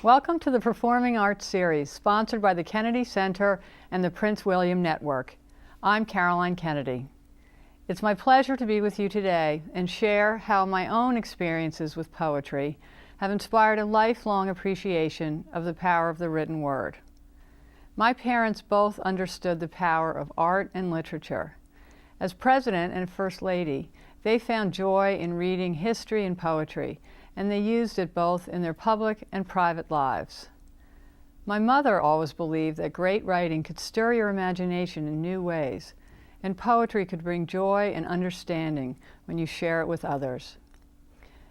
Welcome to the Performing Arts Series, sponsored by the Kennedy Center and the Prince William Network. I'm Caroline Kennedy. It's my pleasure to be with you today and share how my own experiences with poetry have inspired a lifelong appreciation of the power of the written word. My parents both understood the power of art and literature. As President and First Lady, they found joy in reading history and poetry, and they used it both in their public and private lives. My mother always believed that great writing could stir your imagination in new ways, and poetry could bring joy and understanding when you share it with others.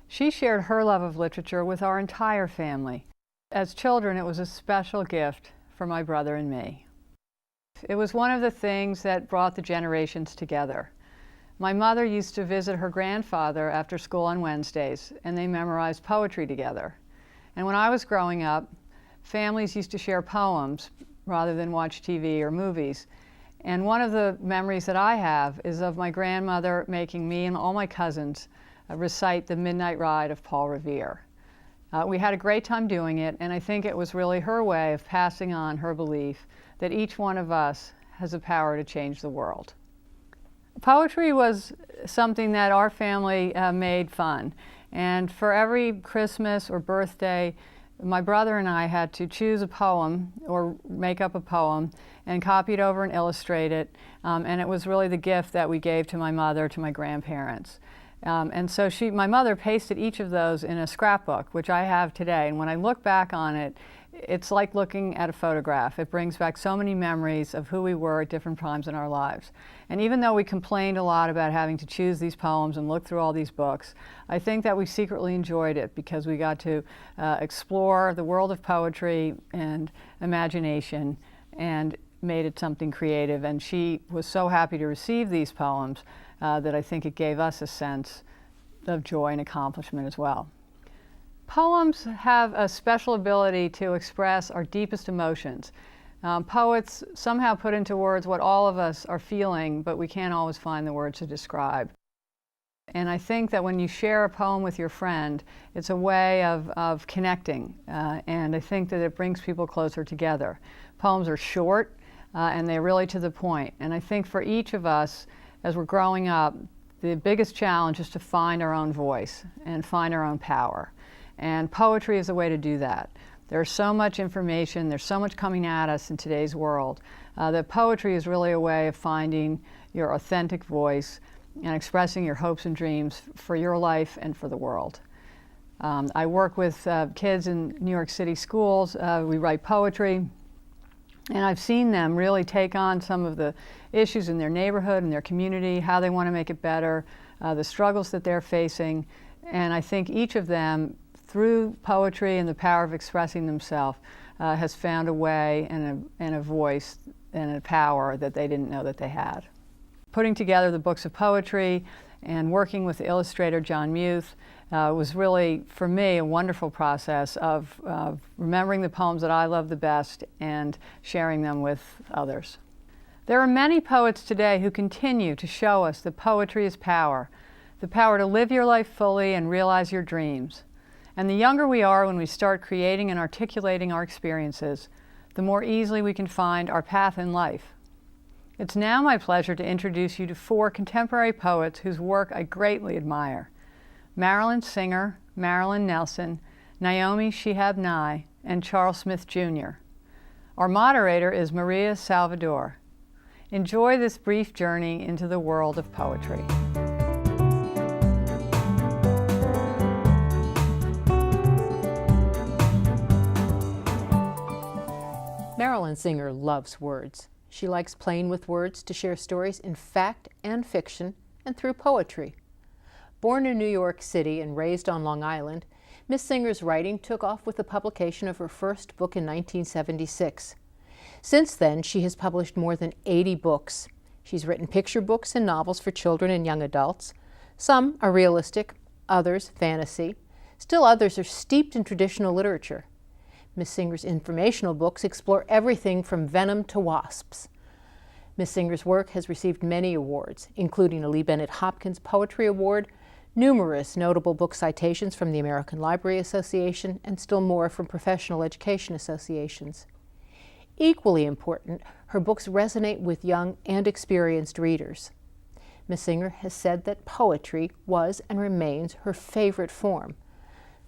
She shared her love of literature with our entire family. As children, it was a special gift for my brother and me. It was one of the things that brought the generations together. My mother used to visit her grandfather after school on Wednesdays, and they memorized poetry together. And when I was growing up, families used to share poems rather than watch TV or movies. And one of the memories that I have is of my grandmother making me and all my cousins recite The Midnight Ride of Paul Revere. We had a great time doing it, and I think it was really her way of passing on her belief that each one of us has the power to change the world. Poetry was something that our family made fun, and for every Christmas or birthday, my brother and I had to choose a poem or make up a poem and copy it over and illustrate it, and it was really the gift that we gave to my mother, to my grandparents. And so my mother pasted each of those in a scrapbook, which I have today, and when I look back on it, it's like looking at a photograph. It brings back so many memories of who we were at different times in our lives. And even though we complained a lot about having to choose these poems and look through all these books, I think that we secretly enjoyed it because we got to explore the world of poetry and imagination and made it something creative. And she was so happy to receive these poems that I think it gave us a sense of joy and accomplishment as well. Poems have a special ability to express our deepest emotions. Poets somehow put into words what all of us are feeling, but we can't always find the words to describe. And I think that when you share a poem with your friend, it's a way of connecting, and I think that it brings people closer together. Poems are short, and they're really to the point. And I think for each of us, as we're growing up, the biggest challenge is to find our own voice and find our own power. And poetry is a way to do that. There's so much information, there's so much coming at us in today's world, that poetry is really a way of finding your authentic voice and expressing your hopes and dreams for your life and for the world. I work with kids in New York City schools. We write poetry, and I've seen them really take on some of the issues in their neighborhood and their community, how they want to make it better, the struggles that they're facing, and I think each of them, through poetry and the power of expressing themselves, has found a way and a voice and a power that they didn't know that they had. Putting together the books of poetry and working with the illustrator John Muth was really, for me, a wonderful process of remembering the poems that I love the best and sharing them with others. There are many poets today who continue to show us that poetry is power, the power to live your life fully and realize your dreams. And the younger we are when we start creating and articulating our experiences, the more easily we can find our path in life. It's now my pleasure to introduce you to 4 contemporary poets whose work I greatly admire: Marilyn Singer, Marilyn Nelson, Naomi Shihab Nye, and Charles Smith Jr. Our moderator is Maria Salvador. Enjoy this brief journey into the world of poetry. Marilyn Singer loves words. She likes playing with words to share stories in fact and fiction and through poetry. Born in New York City and raised on Long Island, Miss Singer's writing took off with the publication of her first book in 1976. Since then, she has published more than 80 books. She's written picture books and novels for children and young adults. Some are realistic, others fantasy. Still others are steeped in traditional literature. Miss Singer's informational books explore everything from venom to wasps. Miss Singer's work has received many awards, including a Lee Bennett Hopkins Poetry Award, numerous notable book citations from the American Library Association, and still more from professional education associations. Equally important, her books resonate with young and experienced readers. Ms. Singer has said that poetry was and remains her favorite form.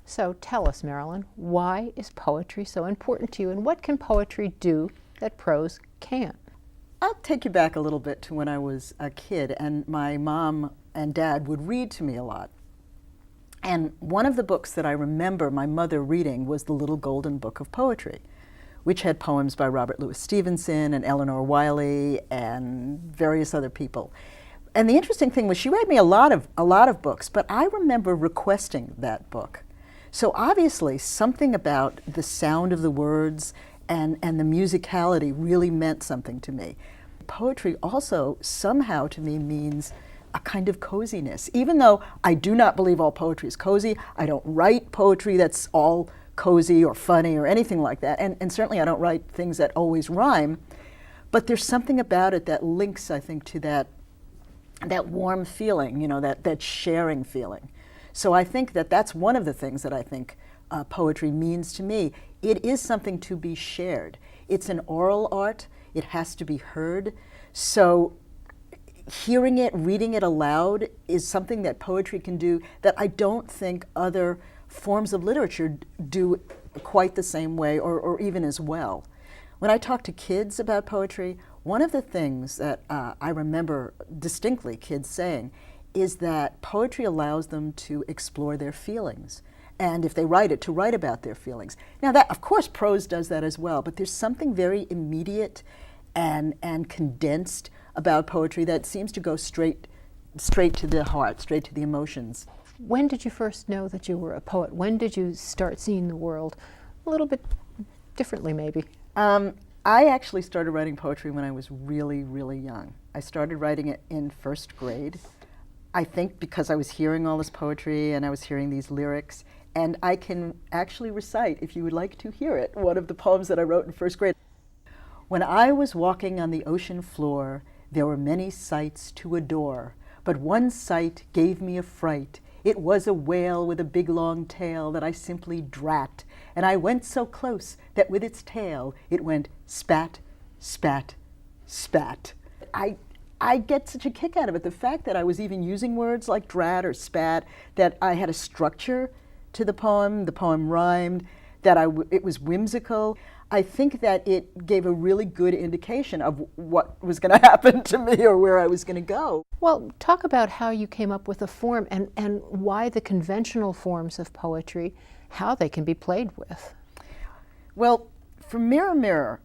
So tell us, Marilyn, why is poetry so important to you, and what can poetry do that prose can't? I'll take you back a little bit to when I was a kid, and my mom and dad would read to me a lot. And one of the books that I remember my mother reading was The Little Golden Book of Poetry, which had poems by Robert Louis Stevenson and Eleanor Wiley and various other people. And the interesting thing was she read me a lot of books, but I remember requesting that book. So obviously something about the sound of the words and the musicality really meant something to me. Poetry also somehow to me means a kind of coziness. Even though I do not believe all poetry is cozy, I don't write poetry that's all cozy or funny or anything like that, and certainly I don't write things that always rhyme, but there's something about it that links, I think, to that warm feeling, you know, that sharing feeling. So I think that that's one of the things that I think poetry means to me. It is something to be shared. It's an oral art. It has to be heard. So hearing it, reading it aloud is something that poetry can do that I don't think other forms of literature do quite the same way or even as well. When I talk to kids about poetry, one of the things that I remember distinctly kids saying is that poetry allows them to explore their feelings. And if they write it, to write about their feelings. Now that, of course, prose does that as well, but there's something very immediate and condensed about poetry that seems to go straight to the heart, straight to the emotions. When did you first know that you were a poet? When did you start seeing the world a little bit differently, maybe? I actually started writing poetry when I was really, really young. I started writing it in first grade. I think because I was hearing all this poetry and I was hearing these lyrics, and I can actually recite, if you would like to hear it, one of the poems that I wrote in first grade. When I was walking on the ocean floor, there were many sights to adore, but one sight gave me a fright. It was a whale with a big long tail that I simply drat, and I went so close that with its tail it went spat, spat, spat. I get such a kick out of it, the fact that I was even using words like drat or spat, that I had a structure to the poem rhymed, that it was whimsical. I think that it gave a really good indication of what was going to happen to me or where I was going to go. Well, talk about how you came up with a form and why the conventional forms of poetry, how they can be played with. Well, for Mirror, Mirror,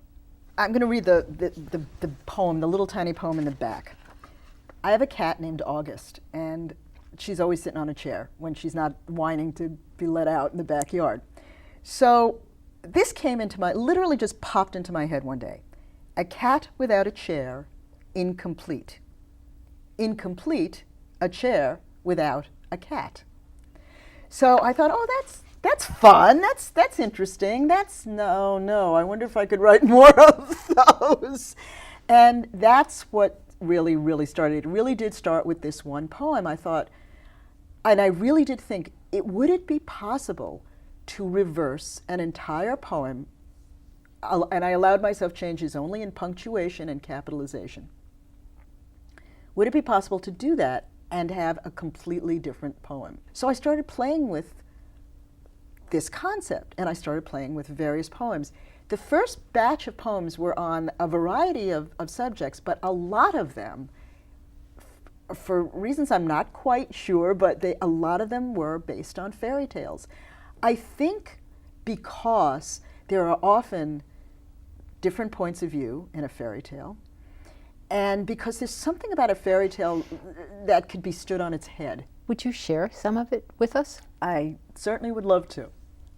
I'm going to read the poem, the little tiny poem in the back. I have a cat named August, and she's always sitting on a chair when she's not whining to be let out in the backyard. So this literally just popped into my head one day. A cat without a chair, incomplete. Incomplete, a chair without a cat. So I thought, oh, that's fun. That's interesting. No. I wonder if I could write more of those. And that's what really started. It really did start with this one poem. I thought, and I really did think, would it be possible to reverse an entire poem? And I allowed myself changes only in punctuation and capitalization. Would it be possible to do that and have a completely different poem? So I started playing with this concept, and I started playing with various poems. The first batch of poems were on a variety of subjects, but a lot of them, for reasons I'm not quite sure, but a lot of them were based on fairy tales. I think because there are often different points of view in a fairy tale, and because there's something about a fairy tale that could be stood on its head. Would you share some of it with us? I certainly would love to.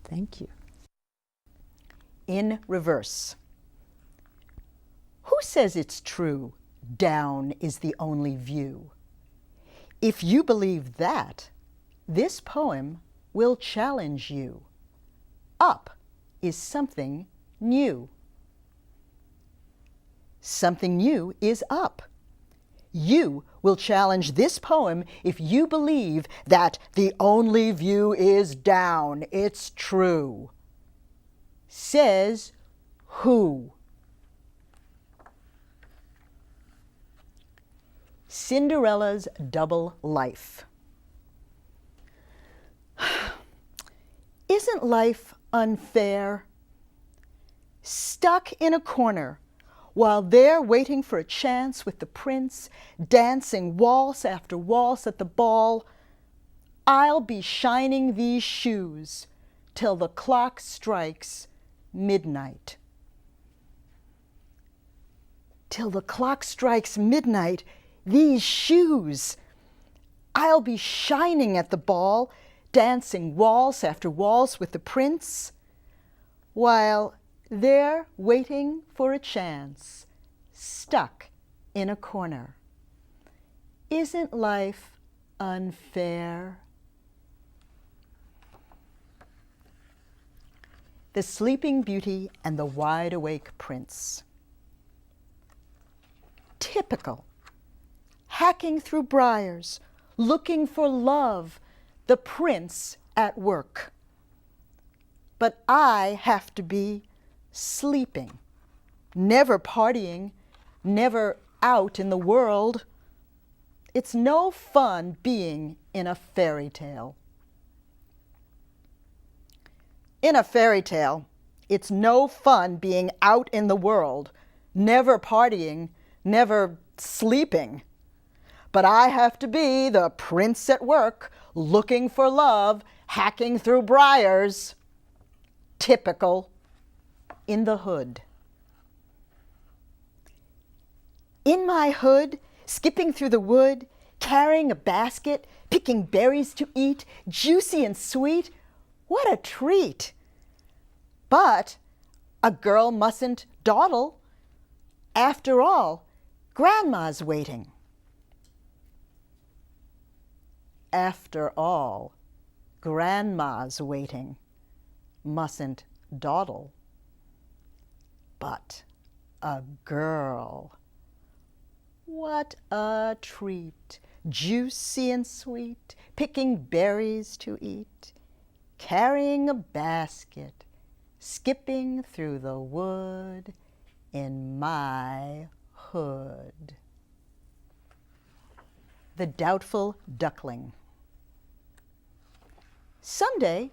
Thank you. In reverse. Who says it's true, down is the only view? If you believe that, this poem will challenge you. Up is something new. Something new is up. You will challenge this poem if you believe that the only view is down. It's true. Says who? Cinderella's Double Life. Isn't life unfair? Stuck in a corner, while they're waiting for a chance with the prince, dancing waltz after waltz at the ball, I'll be shining these shoes till the clock strikes midnight. Till the clock strikes midnight, these shoes. I'll be shining at the ball, dancing waltz after waltz with the prince, while they're waiting for a chance, stuck in a corner. Isn't life unfair? The Sleeping Beauty and the Wide Awake Prince. Typical. Hacking through briars, looking for love, the prince at work. But I have to be sleeping, never partying, never out in the world. It's no fun being in a fairy tale. In a fairy tale, it's no fun being out in the world, never partying, never sleeping. But I have to be the prince at work, looking for love, hacking through briars. Typical. In the hood. In my hood, skipping through the wood, carrying a basket, picking berries to eat, juicy and sweet. What a treat! But a girl mustn't dawdle. After all, Grandma's waiting. After all, Grandma's waiting. Mustn't dawdle. But a girl. What a treat, juicy and sweet, picking berries to eat, carrying a basket, skipping through the wood in my hood. The Doubtful Duckling. Someday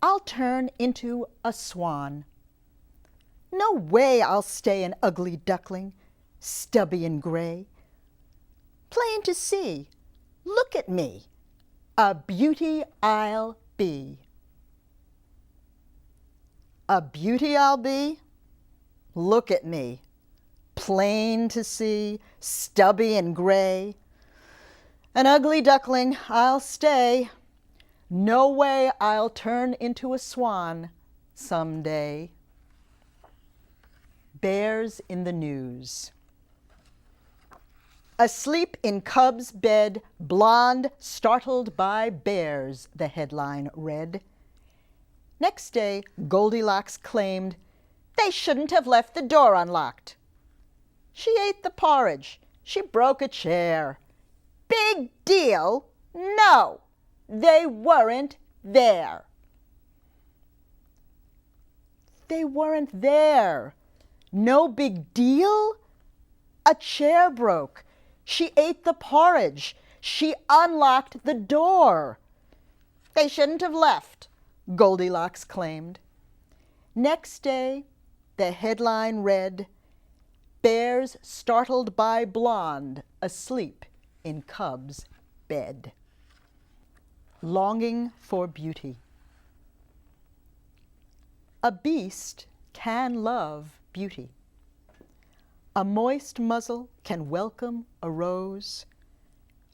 I'll turn into a swan. No way I'll stay an ugly duckling, stubby and gray. Plain to see, look at me, a beauty I'll be. A beauty I'll be? Look at me, plain to see, stubby and gray. An ugly duckling I'll stay. No way I'll turn into a swan someday. Bears in the news. Asleep in cub's bed, blonde startled by bears, the headline read. Next day, Goldilocks claimed they shouldn't have left the door unlocked. She ate the porridge. She broke a chair. Big deal? No, they weren't there. They weren't there. No big deal? A chair broke. She ate the porridge. She unlocked the door. They shouldn't have left, Goldilocks claimed. Next day, the headline read, Bears startled by blonde asleep in cub's bed. Longing for beauty. A beast can love beauty. A moist muzzle can welcome a rose.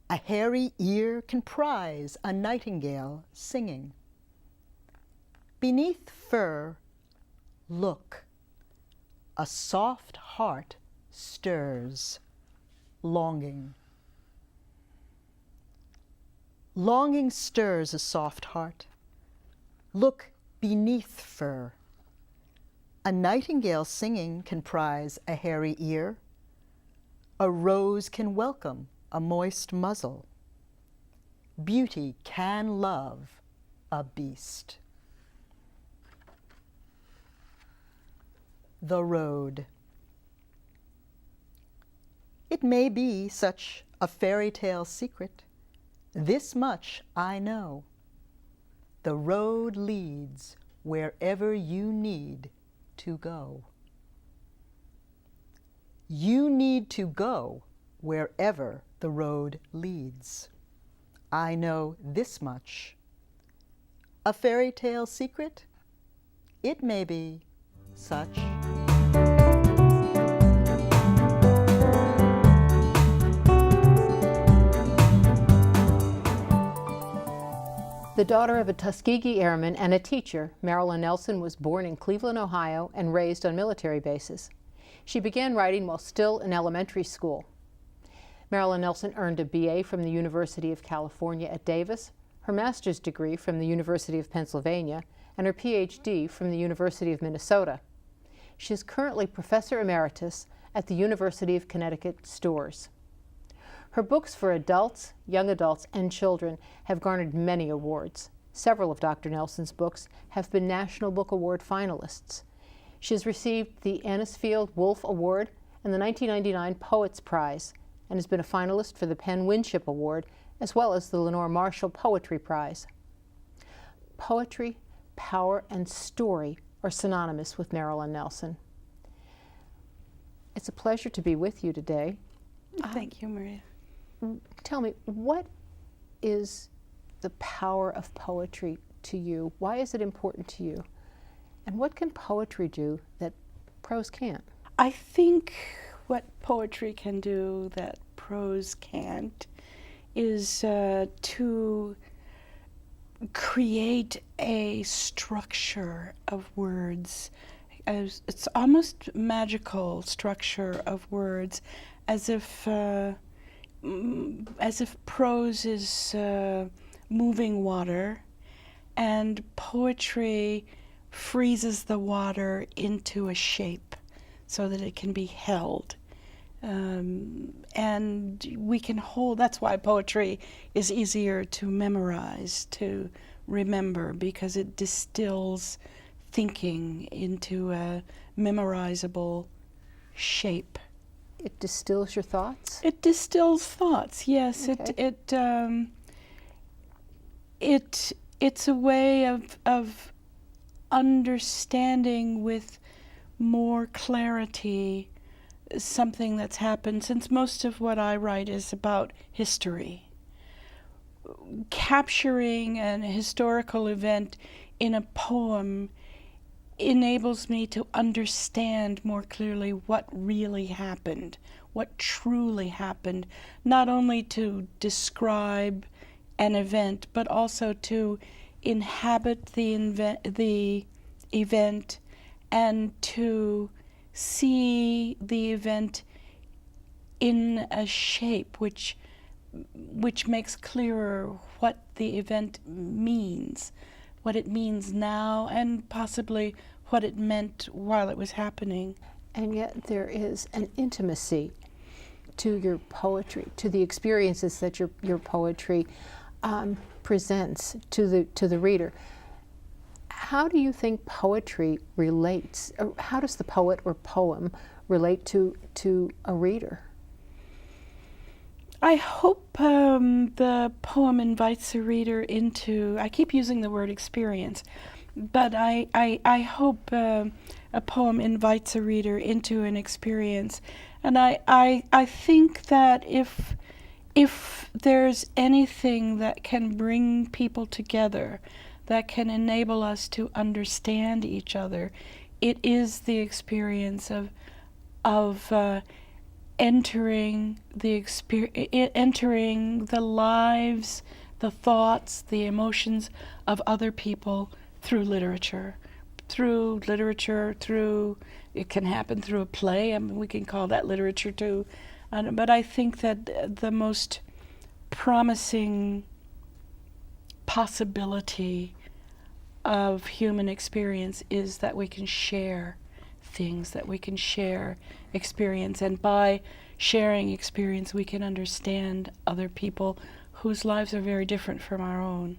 A hairy ear can prize a nightingale singing. Beneath fur, look. A soft heart stirs, longing. Longing stirs a soft heart. Look beneath fur. A nightingale singing can prize a hairy ear. A rose can welcome a moist muzzle. Beauty can love a beast. The road. It may be such a fairy tale secret. This much I know. The road leads wherever you need to go. You need to go wherever the road leads. I know this much. A fairy tale secret? It may be such. The daughter of a Tuskegee airman and a teacher, Marilyn Nelson was born in Cleveland, Ohio, and raised on military bases. She began writing while still in elementary school. Marilyn Nelson earned a BA from the University of California at Davis, her master's degree from the University of Pennsylvania, and her PhD from the University of Minnesota. She is currently Professor Emeritus at the University of Connecticut Storrs. Her books for adults, young adults, and children have garnered many awards. Several of Dr. Nelson's books have been National Book Award finalists. She has received the Anisfield Wolf Award and the 1999 Poets Prize, and has been a finalist for the Penn Winship Award, as well as the Lenore Marshall Poetry Prize. Poetry, power, and story are synonymous with Marilyn Nelson. It's a pleasure to be with you today. Thank you, Maria. Tell me, what is the power of poetry to you? Why is it important to you? And what can poetry do that prose can't? I think what poetry can do that prose can't is to create a structure of words. It's almost magical structure of words, as if prose is moving water, and poetry freezes the water into a shape so that it can be held. And we can hold, that's why poetry is easier to memorize, to remember, because it distills thinking into a memorizable shape. It distills your thoughts? It distills thoughts, yes. Okay. It's a way of understanding with more clarity something that's happened, since most of what I write is about history. Capturing an historical event in a poem enables me to understand more clearly what really happened, what truly happened, not only to describe an event, but also to inhabit the event and to see the event in a shape which makes clearer what the event means, what it means now, and possibly what it meant while it was happening. And yet there is an intimacy to your poetry, to the experiences that your poetry presents to the reader. How do you think poetry relates, or how does the poet or poem relate to a reader? I hope the poem invites a reader into, I keep using the word experience, but I hope a poem invites a reader into an experience. And I think that if there's anything that can bring people together, that can enable us to understand each other, it is the experience of entering the lives, the thoughts, the emotions of other people through literature. It can happen through a play. I mean, we can call that literature too. But I think that the most promising possibility of human experience is that we can share things, that we can share experience. And by sharing experience, we can understand other people whose lives are very different from our own.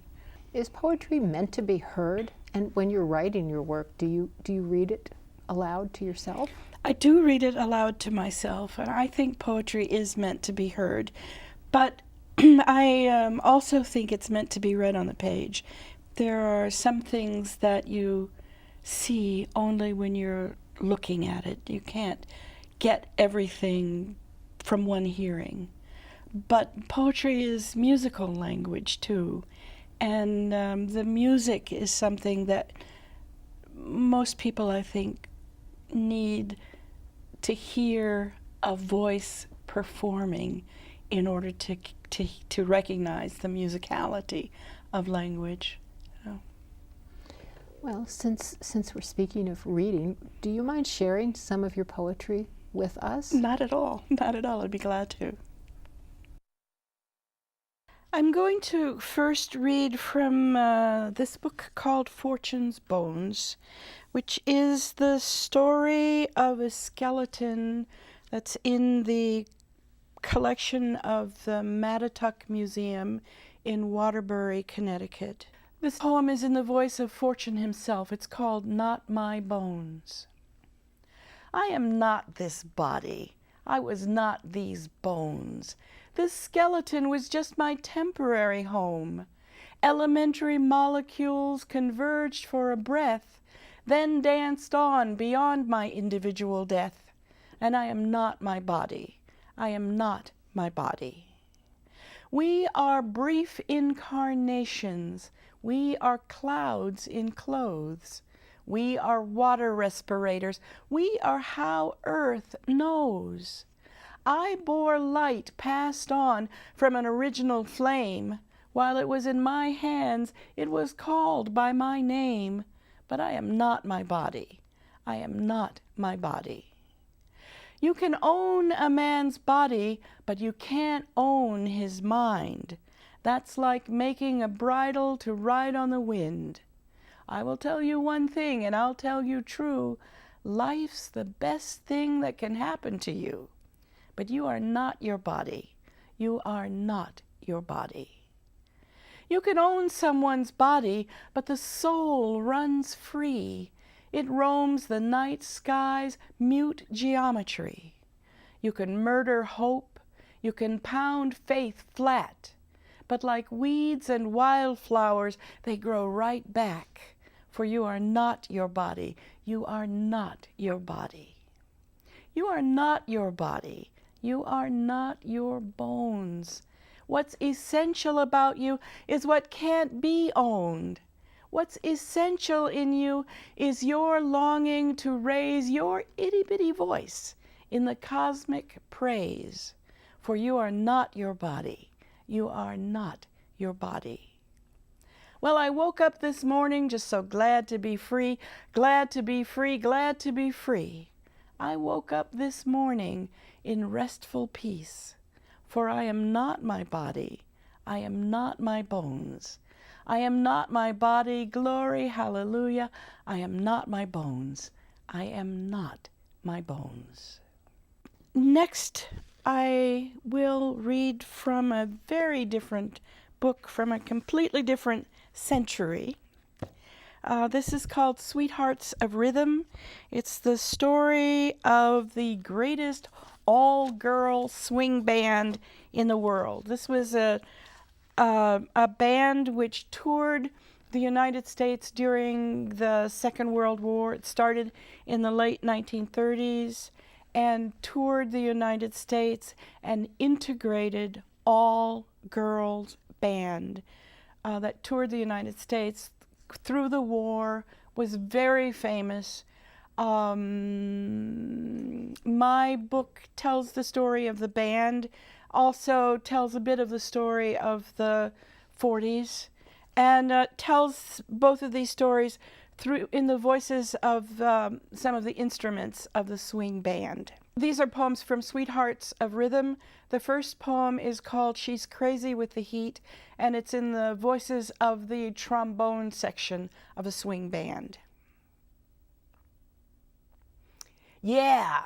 Is poetry meant to be heard? And when you're writing your work, do you read it aloud to yourself? I do read it aloud to myself, and I think poetry is meant to be heard. But I also think it's meant to be read on the page. There are some things that you see only when you're looking at it. You can't get everything from one hearing. But poetry is musical language too, and the music is something that most people, I think, need to hear a voice performing in order to recognize the musicality of language. Well, since we're speaking of reading, do you mind sharing some of your poetry with us? Not at all. Not at all. I'd be glad to. I'm going to first read from this book called Fortune's Bones, which is the story of a skeleton that's in the collection of the Mattatuck Museum in Waterbury, Connecticut. This poem is in the voice of Fortune himself. It's called Not My Bones. I am not this body. I was not these bones. This skeleton was just my temporary home. Elementary molecules converged for a breath, then danced on beyond my individual death. And I am not my body. I am not my body. We are brief incarnations. We are clouds in clothes. We are water respirators. We are how Earth knows. I bore light passed on from an original flame. While it was in my hands, it was called by my name. But I am not my body. I am not my body. You can own a man's body, but you can't own his mind. That's like making a bridle to ride on the wind. I will tell you one thing, and I'll tell you true. Life's the best thing that can happen to you. But you are not your body. You are not your body. You can own someone's body, but the soul runs free. It roams the night sky's mute geometry. You can murder hope. You can pound faith flat. But like weeds and wildflowers, they grow right back. For you are not your body. You are not your body. You are not your body. You are not your bones. What's essential about you is what can't be owned. What's essential in you is your longing to raise your itty-bitty voice in the cosmic praise. For you are not your body. You are not your body. Well, I woke up this morning just so glad to be free, glad to be free, glad to be free. I woke up this morning in restful peace. For I am not my body. I am not my bones. I am not my body, glory, hallelujah. I am not my bones. I am not my bones. Next, I will read from a very different book from a completely different century. This is called Sweethearts of Rhythm. It's the story of the greatest all-girl swing band in the world. This was a band which toured the United States during the Second World War. It started in the late 1930s and toured the United States, an integrated all-girls band that toured the United States through the war, was very famous. My book tells the story of the band, also tells a bit of the story of the 40s, and tells both of these stories through in the voices of some of the instruments of the swing band. These are poems from Sweethearts of Rhythm. The first poem is called She's Crazy with the Heat, and it's in the voices of the trombone section of a swing band. Yeah,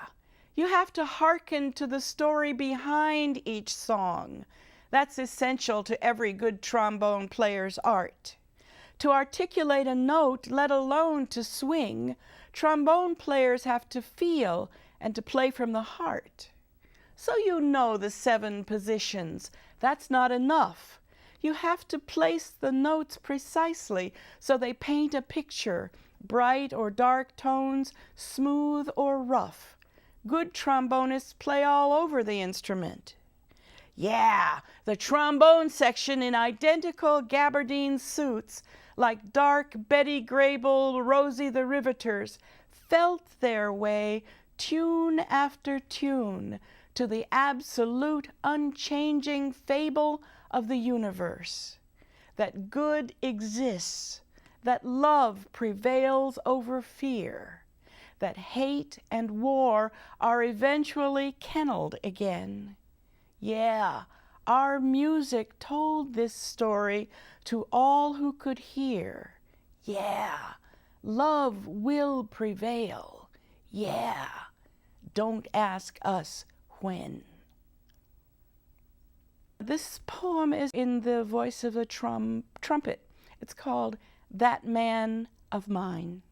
You have to hearken to the story behind each song. That's essential to every good trombone player's art. To articulate a note, let alone to swing, trombone players have to feel and to play from the heart. So you know the 7 positions. That's not enough. You have to place the notes precisely so they paint a picture, bright or dark tones, smooth or rough. Good trombonists play all over the instrument. Yeah, the trombone section in identical gabardine suits, like dark Betty Grable, Rosie the Riveters, felt their way, tune after tune, to the absolute, unchanging fable of the universe, that good exists, that love prevails over fear, that hate and war are eventually kennelled again. Yeah, our music told this story to all who could hear. Yeah, love will prevail. Yeah, don't ask us when. This poem is in the voice of a trumpet. It's called That Man of Mine.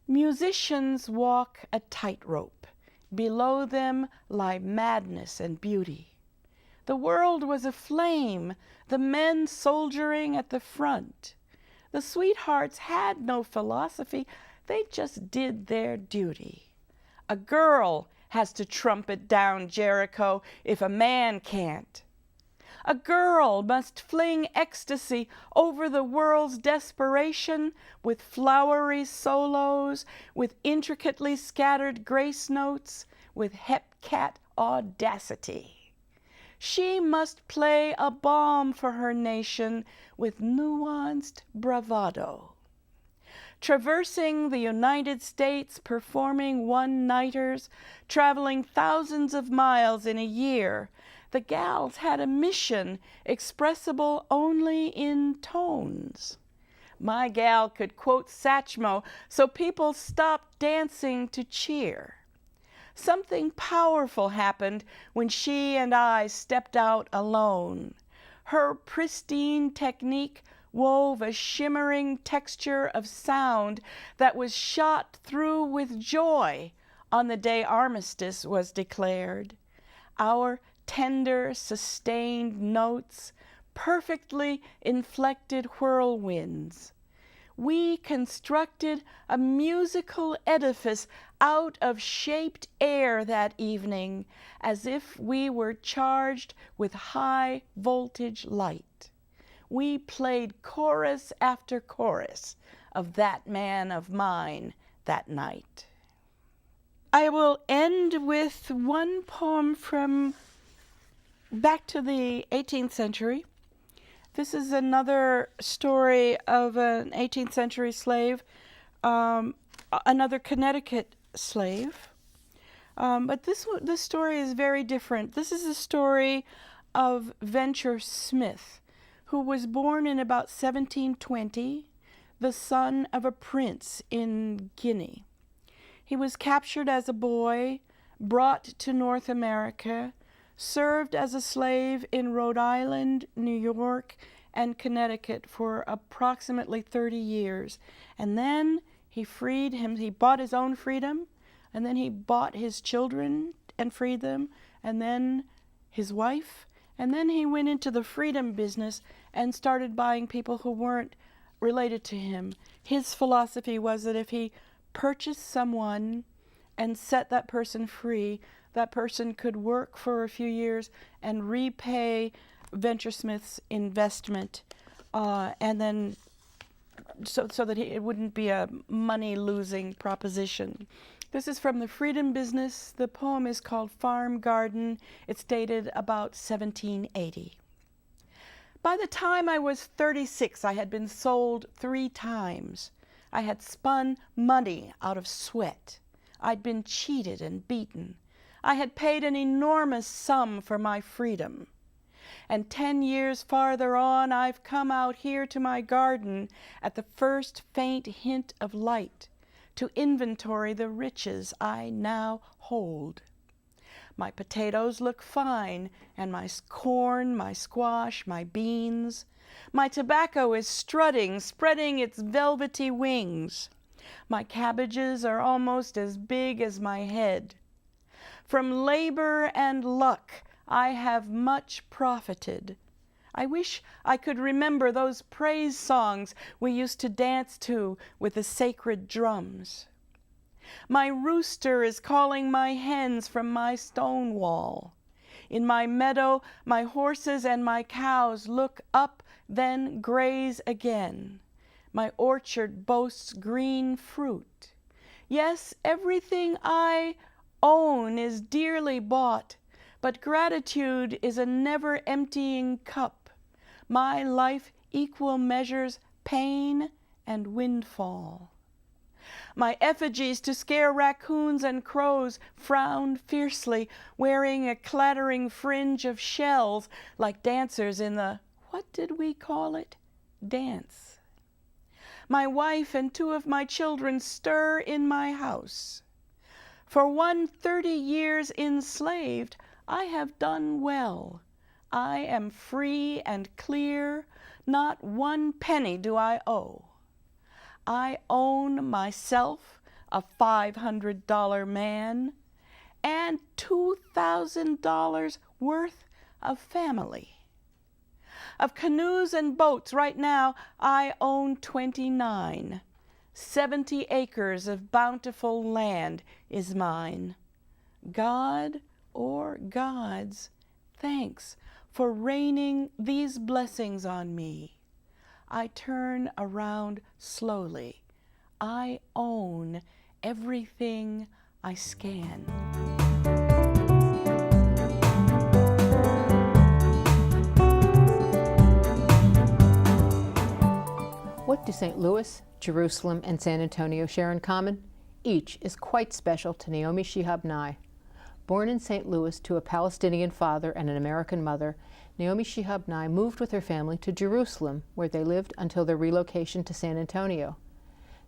Musicians walk a tightrope. Below them lie madness and beauty. The world was aflame, the men soldiering at the front. The sweethearts had no philosophy, they just did their duty. A girl has to trumpet down Jericho if a man can't. A girl must fling ecstasy over the world's desperation with flowery solos, with intricately scattered grace notes, with hepcat audacity. She must play a balm for her nation with nuanced bravado. Traversing the United States, performing one-nighters, traveling thousands of miles in a year, the gals had a mission expressible only in tones. My gal could quote Satchmo so people stopped dancing to cheer. Something powerful happened when she and I stepped out alone. Her pristine technique wove a shimmering texture of sound that was shot through with joy on the day armistice was declared. Our tender, sustained notes, perfectly inflected whirlwinds. We constructed a musical edifice out of shaped air that evening, as if we were charged with high voltage light. We played chorus after chorus of That Man of Mine that night. I will end with one poem from back to the 18th century. This is another story of an 18th century slave, another Connecticut slave. But this story is very different. This is a story of Venture Smith, who was born in about 1720, the son of a prince in Guinea. He was captured as a boy, brought to North America, served as a slave in Rhode Island, New York, and Connecticut for approximately 30 years. And then he freed him. He bought his own freedom, and then he bought his children and freed them, and then his wife, and then he went into the freedom business and started buying people who weren't related to him. His philosophy was that if he purchased someone and set that person free, that person could work for a few years and repay Venture Smith's investment, and then so that it wouldn't be a money-losing proposition. This is from the Freedom Business. The poem is called Farm Garden. It's dated about 1780. By the time I was 36, I had been sold 3 times. I had spun money out of sweat. I'd been cheated and beaten. I had paid an enormous sum for my freedom. And 10 years farther on, I've come out here to my garden at the first faint hint of light to inventory the riches I now hold. My potatoes look fine, and my corn, my squash, my beans. My tobacco is strutting, spreading its velvety wings. My cabbages are almost as big as my head. From labor and luck I have much profited. I wish I could remember those praise songs we used to dance to with the sacred drums. My rooster is calling my hens from my stone wall. In my meadow, my horses and my cows look up, then graze again. My orchard boasts green fruit. Yes, everything I own is dearly bought, but gratitude is a never-emptying cup. My life equal measures pain and windfall. My effigies to scare raccoons and crows frowned fiercely, wearing a clattering fringe of shells like dancers in the, what did we call it? Dance. My wife and 2 of my children stir in my house. For 130 years enslaved, I have done well. I am free and clear, not 1 penny do I owe. I own myself, a $500 man, and $2,000 worth of family. Of canoes and boats right now, I own 29. 70 acres of bountiful land is mine. God or gods, thanks for raining these blessings on me. I turn around slowly. I own everything I scan. What do St. Louis, Jerusalem, and San Antonio share in common? Each is quite special to Naomi Shihab Nye. Born in St. Louis to a Palestinian father and an American mother, Naomi Shihab Nye moved with her family to Jerusalem, where they lived until their relocation to San Antonio.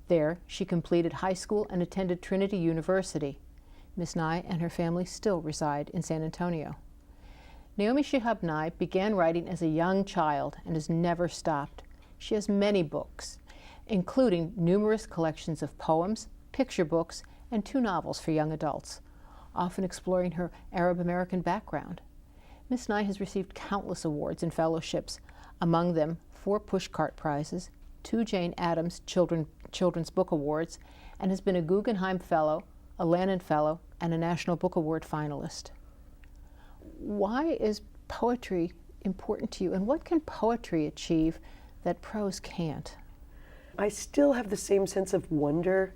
There, she completed high school and attended Trinity University. Ms. Nye and her family still reside in San Antonio. Naomi Shihab Nye began writing as a young child and has never stopped. She has many books, including numerous collections of poems, picture books, and 2 novels for young adults, often exploring her Arab-American background. Ms. Nye has received countless awards and fellowships, among them 4 Pushcart Prizes, 2 Jane Addams Children's Book Awards, and has been a Guggenheim Fellow, a Lannan Fellow, and a National Book Award finalist. Why is poetry important to you, and what can poetry achieve that prose can't? I still have the same sense of wonder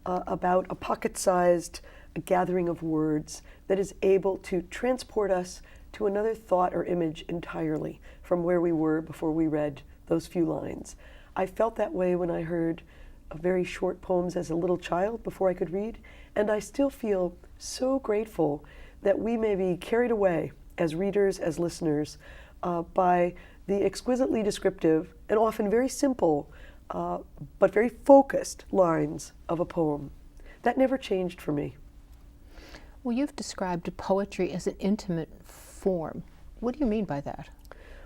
about a pocket-sized gathering of words that is able to transport us to another thought or image entirely from where we were before we read those few lines. I felt that way when I heard very short poems as a little child before I could read, and I still feel so grateful that we may be carried away as readers, as listeners, by the exquisitely descriptive and often very simple but very focused lines of a poem. That never changed for me. Well, you've described poetry as an intimate form. What do you mean by that?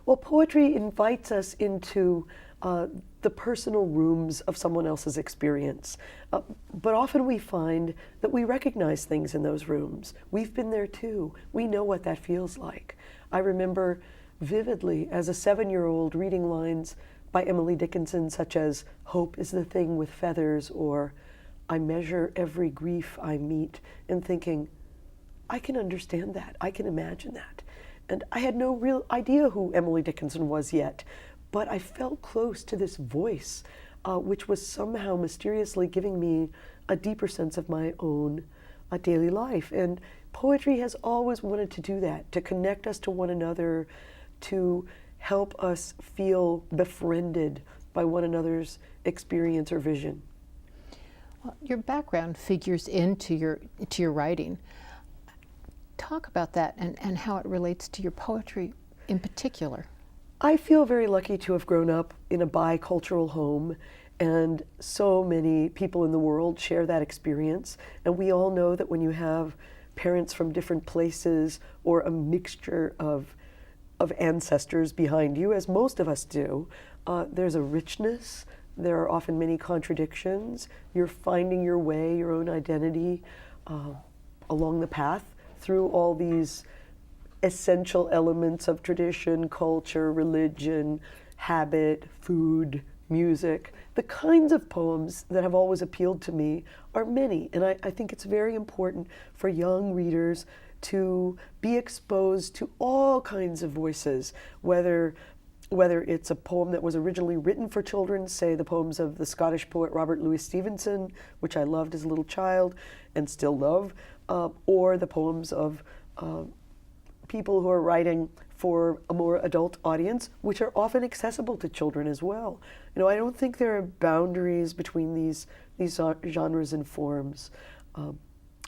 Well, poetry invites us into the personal rooms of someone else's experience. But often we find that we recognize things in those rooms. We've been there too. We know what that feels like. I remember vividly as a 7-year-old reading lines by Emily Dickinson such as, "Hope is the thing with feathers," or "I measure every grief I meet," and thinking, I can understand that, I can imagine that. And I had no real idea who Emily Dickinson was yet, but I felt close to this voice, which was somehow mysteriously giving me a deeper sense of my own daily life. And poetry has always wanted to do that, to connect us to one another, to help us feel befriended by one another's experience or vision. Well, your background figures into your writing. Talk about that and how it relates to your poetry in particular. I feel very lucky to have grown up in a bicultural home And so many people in the world share that experience. And we all know that when you have parents from different places or a mixture of ancestors behind you, as most of us do, there's a richness. There are often many contradictions. You're finding your way, your own identity along the path through all these essential elements of tradition, culture, religion, habit, food, music. The kinds of poems that have always appealed to me are many, and I think it's very important for young readers to be exposed to all kinds of voices, whether it's a poem that was originally written for children, say the poems of the Scottish poet Robert Louis Stevenson, which I loved as a little child and still love, or the poems of people who are writing for a more adult audience, which are often accessible to children as well. I don't think there are boundaries between these genres and forms.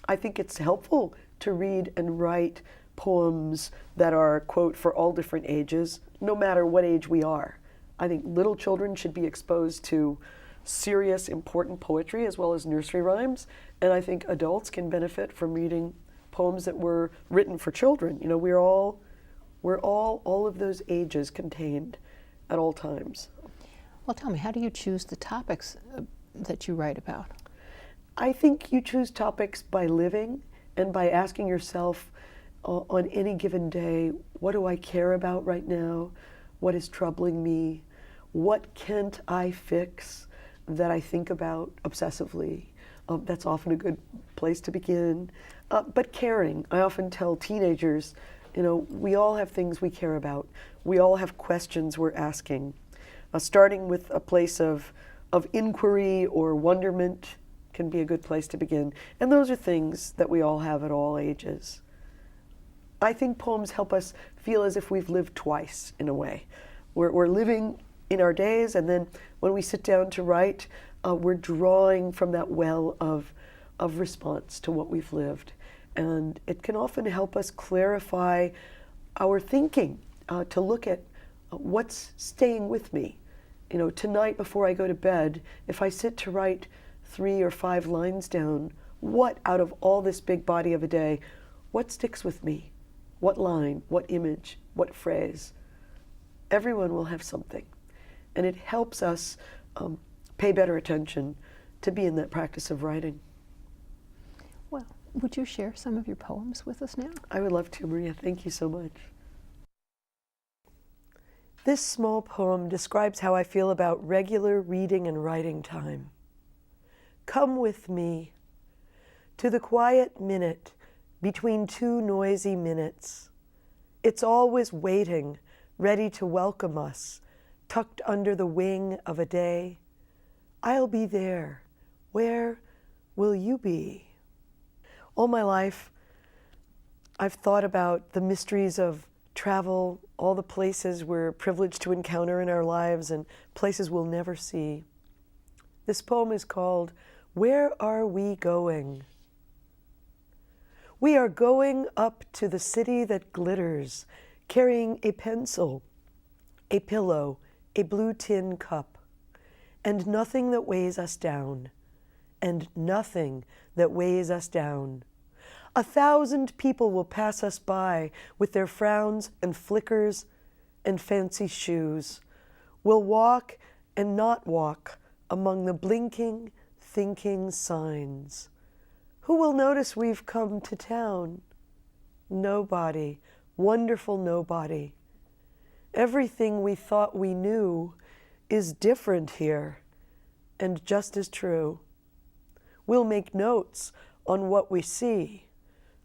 I think it's helpful to read and write poems that are, quote, for all different ages, no matter what age we are. I think little children should be exposed to serious, important poetry as well as nursery rhymes, and I think adults can benefit from reading poems that were written for children. We're all of those ages contained at all times. Well, tell me, how do you choose the topics that you write about? I think you choose topics by living and by asking yourself on any given day, what do I care about right now? What is troubling me? What can't I fix that I think about obsessively? That's often a good place to begin. But caring, I often tell teenagers, we all have things we care about. We all have questions we're asking. Starting with a place of inquiry or wonderment can be a good place to begin. And those are things that we all have at all ages. I think poems help us feel as if we've lived twice, in a way. We're living in our days, and then when we sit down to write, we're drawing from that well of response to what we've lived. And it can often help us clarify our thinking, to look at what's staying with me. Tonight before I go to bed, if I sit to write 3 or 5 lines down, what out of all this big body of a day, what sticks with me? What line, what image, what phrase? Everyone will have something. And it helps us pay better attention to be in that practice of writing. Well, would you share some of your poems with us now? I would love to, Maria. Thank you so much. This small poem describes how I feel about regular reading and writing time. Come with me to the quiet minute between 2 noisy minutes. It's always waiting, ready to welcome us, tucked under the wing of a day. I'll be there. Where will you be? All my life, I've thought about the mysteries of travel, all the places we're privileged to encounter in our lives and places we'll never see. This poem is called, Where Are We Going? We are going up to the city that glitters, carrying a pencil, a pillow, a blue tin cup, and nothing that weighs us down, and nothing that weighs us down. 1,000 people will pass us by with their frowns and flickers and fancy shoes. We'll walk and not walk among the blinking, thinking signs. Who will notice we've come to town? Nobody, wonderful nobody. Everything we thought we knew is different here, and just as true. We'll make notes on what we see,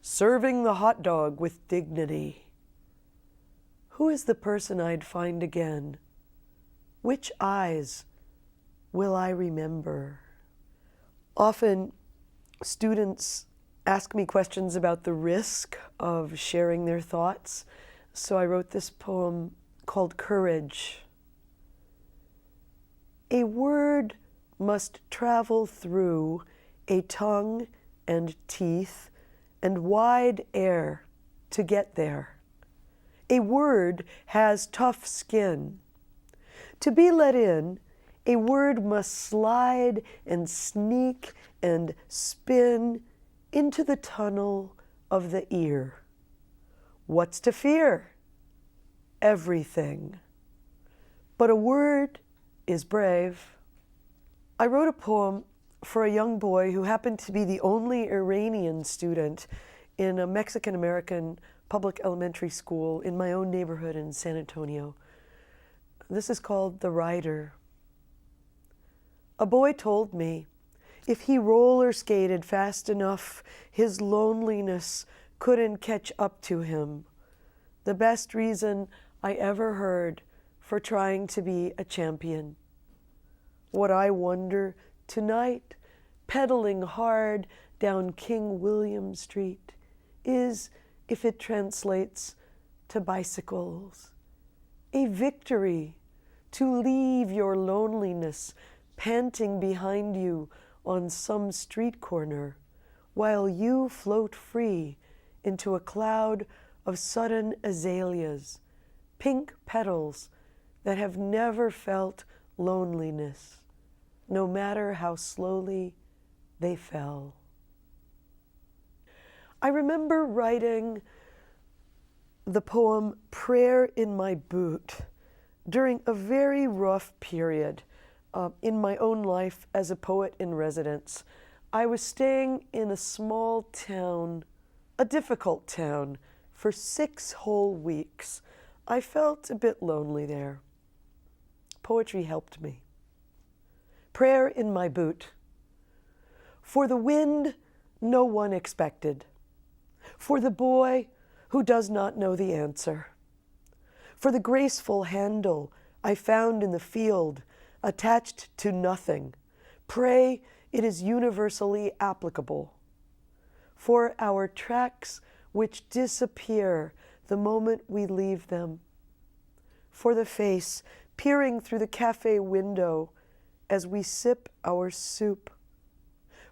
serving the hot dog with dignity. Who is the person I'd find again? Which eyes will I remember? Often, students ask me questions about the risk of sharing their thoughts, so I wrote this poem called Courage. A word must travel through a tongue and teeth and wide air to get there. A word has tough skin. To be let in, A word must slide and sneak and spin into the tunnel of the ear. What's to fear? Everything. But a word is brave. I wrote a poem for a young boy who happened to be the only Iranian student in a Mexican-American public elementary school in my own neighborhood in San Antonio. This is called The Rider. A boy told me if he roller skated fast enough, his loneliness couldn't catch up to him. The best reason I ever heard for trying to be a champion. What I wonder tonight, pedaling hard down King William Street, is if it translates to bicycles. A victory to leave your loneliness panting behind you on some street corner while you float free into a cloud of sudden azaleas, pink petals that have never felt loneliness, no matter how slowly they fell. I remember writing the poem Prayer in My Boot during a very rough period in my own life as a poet in residence. I was staying in a small town, a difficult town, for 6 whole weeks. I felt a bit lonely there. Poetry helped me. Prayer in my boot. For the wind no one expected. For the boy who does not know the answer. For the graceful handle I found in the field, attached to nothing. Pray it is universally applicable. For our tracks which disappear the moment we leave them. For the face peering through the cafe window as we sip our soup.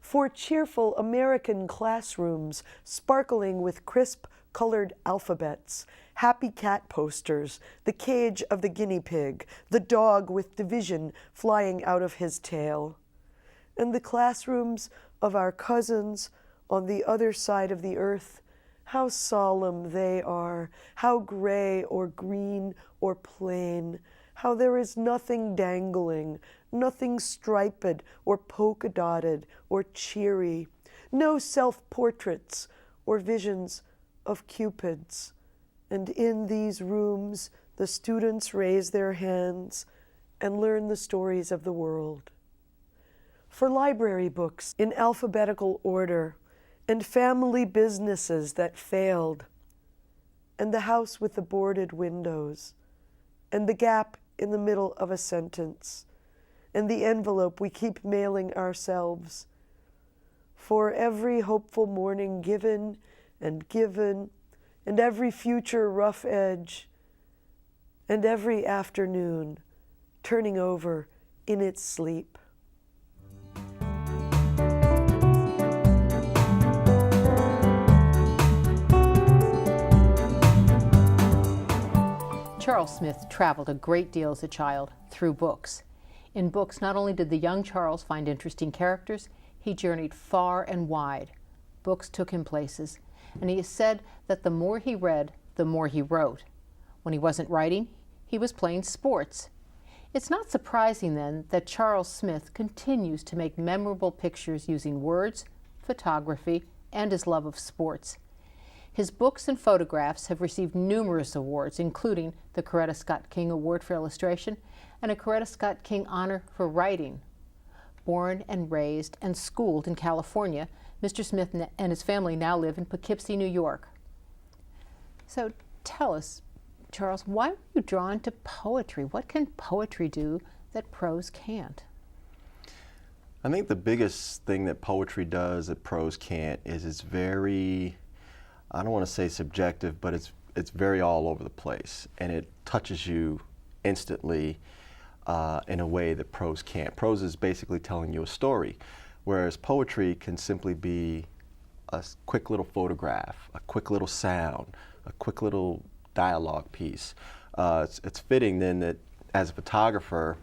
For cheerful American classrooms sparkling with crisp colored alphabets, happy cat posters, the cage of the guinea pig, the dog with division flying out of his tail, and the classrooms of our cousins on the other side of the earth. How solemn they are, how gray or green or plain, how there is nothing dangling, nothing striped or polka-dotted or cheery, no self-portraits or visions of cupids. And in these rooms, the students raise their hands and learn the stories of the world. For library books in alphabetical order, and family businesses that failed, and the house with the boarded windows, and the gap in the middle of a sentence, and the envelope we keep mailing ourselves. For every hopeful morning given, and every future rough edge, and every afternoon turning over in its sleep. Charles Smith traveled a great deal as a child through books. In books, not only did the young Charles find interesting characters, he journeyed far and wide. Books took him places, and he has said that the more he read, the more he wrote. When he wasn't writing, he was playing sports. It's not surprising then that Charles Smith continues to make memorable pictures using words, photography, and his love of sports. His books and photographs have received numerous awards, including the Coretta Scott King Award for Illustration and a Coretta Scott King Honor for Writing. Born and raised and schooled in California, Mr. Smith and his family now live in Poughkeepsie, New York. So tell us, Charles, why were you drawn to poetry? What can poetry do that prose can't? I think the biggest thing that poetry does that prose can't is it's very, I don't want to say subjective, but it's very all over the place, and it touches you instantly in a way that prose can't. Prose is basically telling you a story, whereas poetry can simply be a quick little photograph, a quick little sound, a quick little dialogue piece. It's fitting then that as a photographer,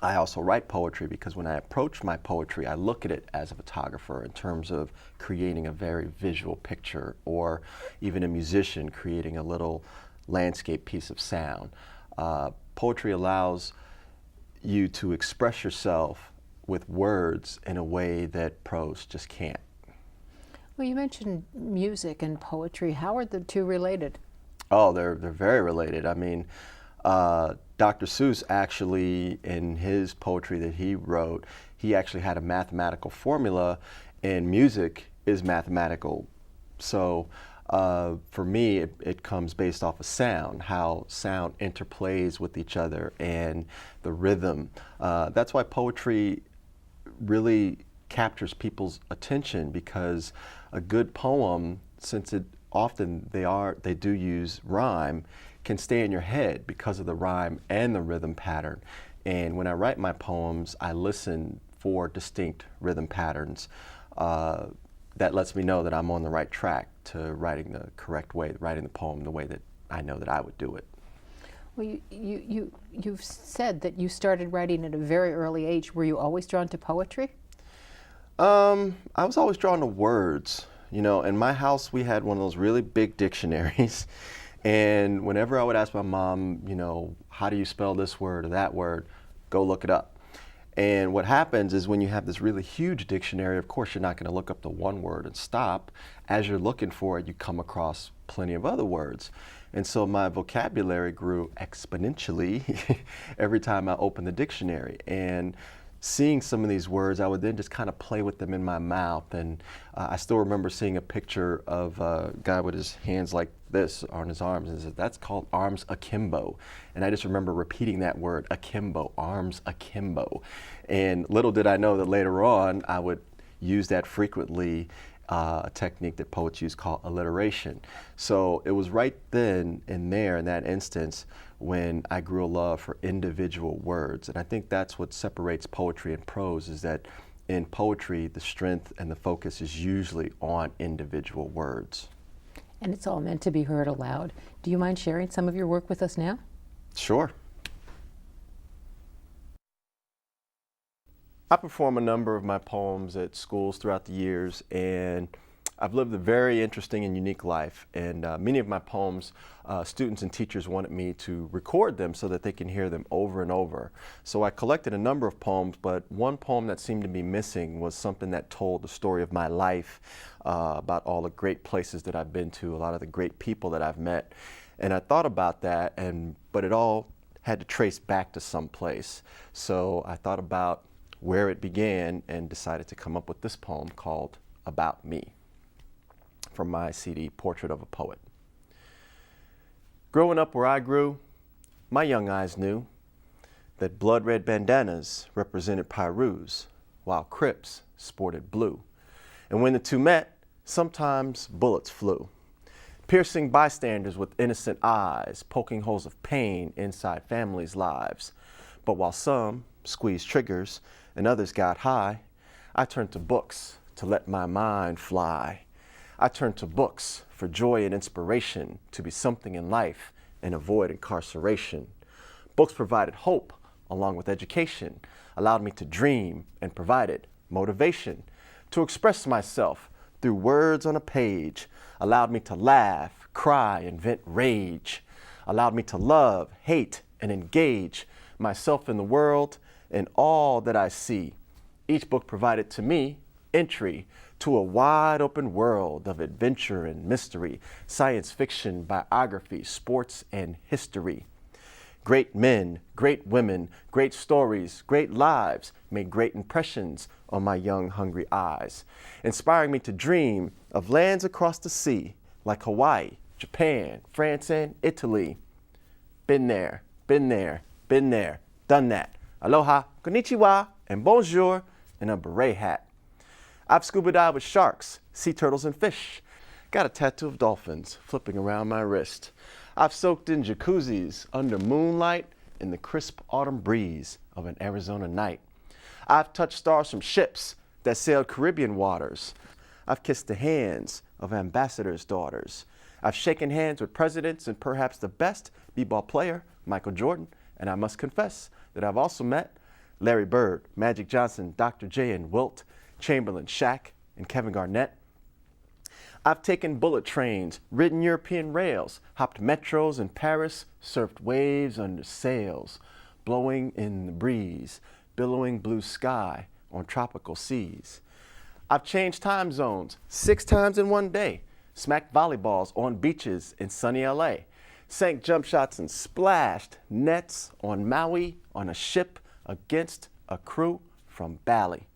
I also write poetry because when I approach my poetry, I look at it as a photographer in terms of creating a very visual picture, or even a musician creating a little landscape piece of sound. Poetry allows you to express yourself with words in a way that prose just can't. Well, you mentioned music and poetry. How are the two related? Oh, they're very related. I mean, Dr. Seuss actually, in his poetry that he wrote, he actually had a mathematical formula, and music is mathematical. So for me, it comes based off of sound, how sound interplays with each other, and the rhythm. That's why poetry really captures people's attention, because a good poem, since it often they do use rhyme, can stay in your head because of the rhyme and the rhythm pattern. And when I write my poems, I listen for distinct rhythm patterns. That lets me know that I'm on the right track to writing the correct way, writing the poem the way that I know that I would do it. Well, you've said that you started writing at a very early age. Were you always drawn to poetry? I was always drawn to words. You know, in my house we had one of those really big dictionaries, and whenever I would ask my mom, you know, how do you spell this word or that word, go look it up. And what happens is when you have this really huge dictionary, of course you're not going to look up the one word and stop. As you're looking for it, you come across plenty of other words. And so my vocabulary grew exponentially every time I opened the dictionary. And seeing some of these words, I would then just kind of play with them in my mouth. And I still remember seeing a picture of a guy with his hands like this on his arms, and said, that's called arms akimbo. And I just remember repeating that word, akimbo, arms akimbo. And little did I know that later on I would use that frequently, a technique that poets use called alliteration. So it was right then and there in that instance when I grew a love for individual words. And I think that's what separates poetry and prose, is that in poetry, the strength and the focus is usually on individual words. And it's all meant to be heard aloud. Do you mind sharing some of your work with us now? Sure. I perform a number of my poems at schools throughout the years, and I've lived a very interesting and unique life. And many of my poems, students and teachers wanted me to record them so that they can hear them over and over. So I collected a number of poems, but one poem that seemed to be missing was something that told the story of my life, about all the great places that I've been to, a lot of the great people that I've met. And I thought about that, but it all had to trace back to some place. So I thought about where it began and decided to come up with this poem called About Me, from my CD, Portrait of a Poet. Growing up where I grew, my young eyes knew that blood-red bandanas represented Pirus, while Crips sported blue. And when the two met, sometimes bullets flew, piercing bystanders with innocent eyes, poking holes of pain inside families' lives. But while some squeezed triggers and others got high, I turned to books to let my mind fly. I turned to books for joy and inspiration, to be something in life and avoid incarceration. Books provided hope along with education, allowed me to dream and provided motivation, to express myself through words on a page, allowed me to laugh, cry, and vent rage, allowed me to love, hate, and engage myself in the world and all that I see. Each book provided to me entry to a wide open world of adventure and mystery, science fiction, biography, sports, and history. Great men, great women, great stories, great lives made great impressions on my young, hungry eyes, inspiring me to dream of lands across the sea like Hawaii, Japan, France, and Italy. Been there, been there, been there, done that. Aloha, konnichiwa, and bonjour in a beret hat. I've scuba dived with sharks, sea turtles, and fish. Got a tattoo of dolphins flipping around my wrist. I've soaked in jacuzzis under moonlight in the crisp autumn breeze of an Arizona night. I've touched stars from ships that sailed Caribbean waters. I've kissed the hands of ambassadors' daughters. I've shaken hands with presidents and perhaps the best b-ball player, Michael Jordan. And I must confess that I've also met Larry Bird, Magic Johnson, Dr. J and Wilt, Chamberlain, Shaq, and Kevin Garnett. I've taken bullet trains, ridden European rails, hopped metros in Paris, surfed waves under sails, blowing in the breeze, billowing blue sky on tropical seas. I've changed time zones 6 times in one day, smacked volleyballs on beaches in sunny LA, sank jump shots and splashed nets on Maui on a ship against a crew from Bali.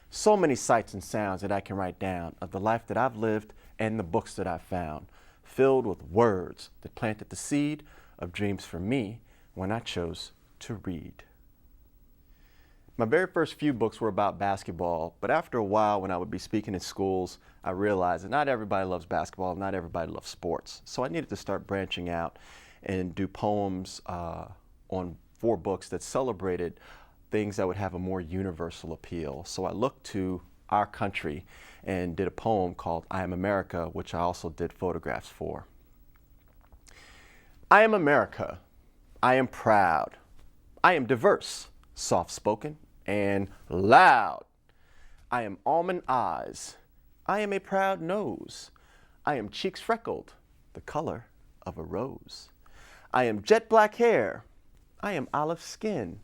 So many sights and sounds that I can write down of the life that I've lived and the books that I've found, filled with words that planted the seed of dreams for me when I chose to read. My very first few books were about basketball, but after a while when I would be speaking in schools, I realized that not everybody loves basketball, not everybody loves sports. So I needed to start branching out and do poems on 4 books that celebrated things that would have a more universal appeal. So I looked to our country and did a poem called I Am America, which I also did photographs for. I am America. I am proud. I am diverse, soft-spoken, and loud. I am almond eyes. I am a proud nose. I am cheeks freckled, the color of a rose. I am jet black hair. I am olive skin.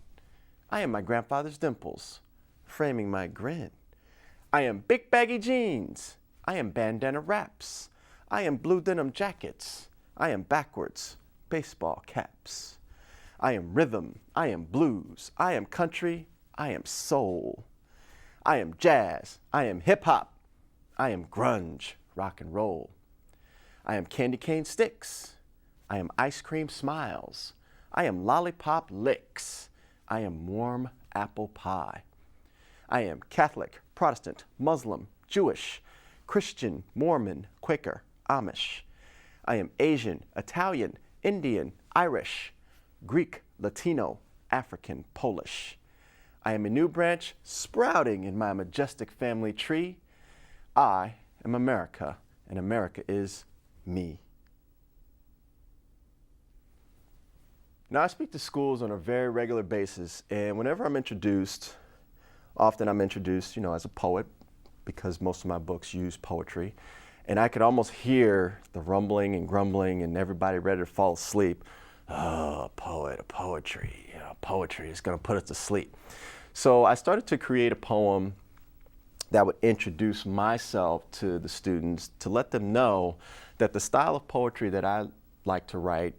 I am my grandfather's dimples, framing my grin. I am big baggy jeans. I am bandana wraps. I am blue denim jackets. I am backwards baseball caps. I am rhythm. I am blues. I am country. I am soul. I am jazz. I am hip hop. I am grunge, rock and roll. I am candy cane sticks. I am ice cream smiles. I am lollipop licks. I am warm apple pie. I am Catholic, Protestant, Muslim, Jewish, Christian, Mormon, Quaker, Amish. I am Asian, Italian, Indian, Irish, Greek, Latino, African, Polish. I am a new branch sprouting in my majestic family tree. I am America, and America is me. Now, I speak to schools on a very regular basis, and whenever I'm introduced, often I'm introduced, as a poet, because most of my books use poetry, and I could almost hear the rumbling and grumbling and everybody ready to fall asleep. Oh, a poet, poetry, poetry is going to put us to sleep. So I started to create a poem that would introduce myself to the students to let them know that the style of poetry that I like to write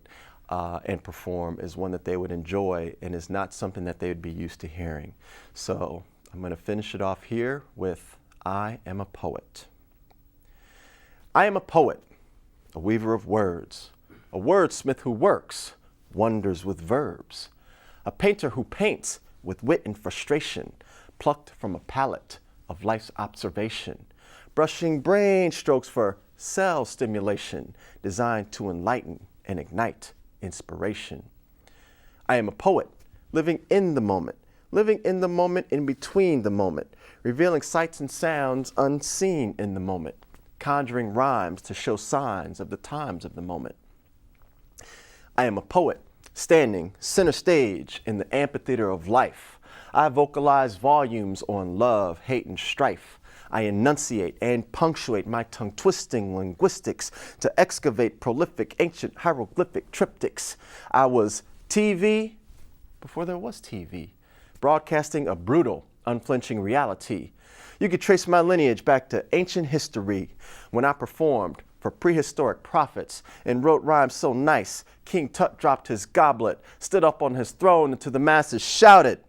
and perform is one that they would enjoy and is not something that they would be used to hearing. So I'm going to finish it off here with I am a poet. I am a poet, a weaver of words, a wordsmith who works wonders with verbs, a painter who paints with wit and frustration, plucked from a palette of life's observation, brushing brain strokes for cell stimulation, designed to enlighten and ignite inspiration. I am a poet, living in the moment in between the moment, revealing sights and sounds unseen in the moment, conjuring rhymes to show signs of the times of the moment. I am a poet, standing center stage in the amphitheater of life. I vocalize volumes on love, hate, and strife. I enunciate and punctuate my tongue-twisting linguistics to excavate prolific ancient hieroglyphic triptychs. I was TV before there was TV, broadcasting a brutal, unflinching reality. You could trace my lineage back to ancient history when I performed for prehistoric prophets and wrote rhymes so nice, King Tut dropped his goblet, stood up on his throne, and to the masses shouted,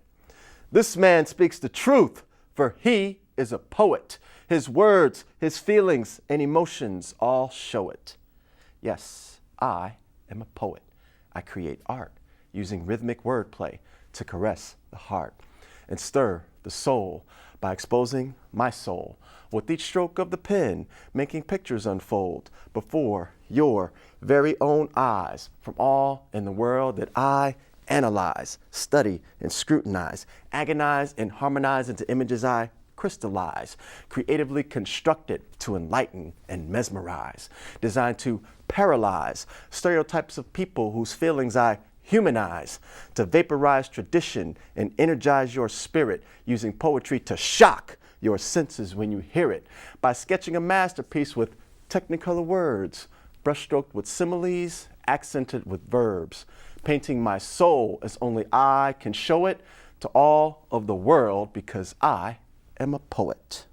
"This man speaks the truth, for he is a poet. His words, his feelings, and emotions all show it." Yes, I am a poet. I create art using rhythmic wordplay to caress the heart and stir the soul by exposing my soul with each stroke of the pen, making pictures unfold before your very own eyes from all in the world that I analyze, study, and scrutinize, agonize, and harmonize into images I crystallize, creatively constructed to enlighten and mesmerize, designed to paralyze stereotypes of people whose feelings I humanize, to vaporize tradition and energize your spirit, using poetry to shock your senses when you hear it, by sketching a masterpiece with technicolor words, brushstroked with similes, accented with verbs, painting my soul as only I can show it to all of the world, because I am a poet.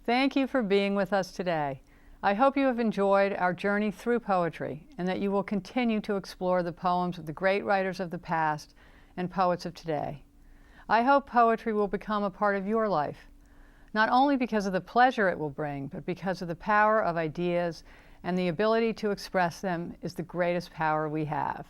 Thank you for being with us today. I hope you have enjoyed our journey through poetry and that you will continue to explore the poems of the great writers of the past and poets of today. I hope poetry will become a part of your life, not only because of the pleasure it will bring, but because of the power of ideas, and the ability to express them is the greatest power we have.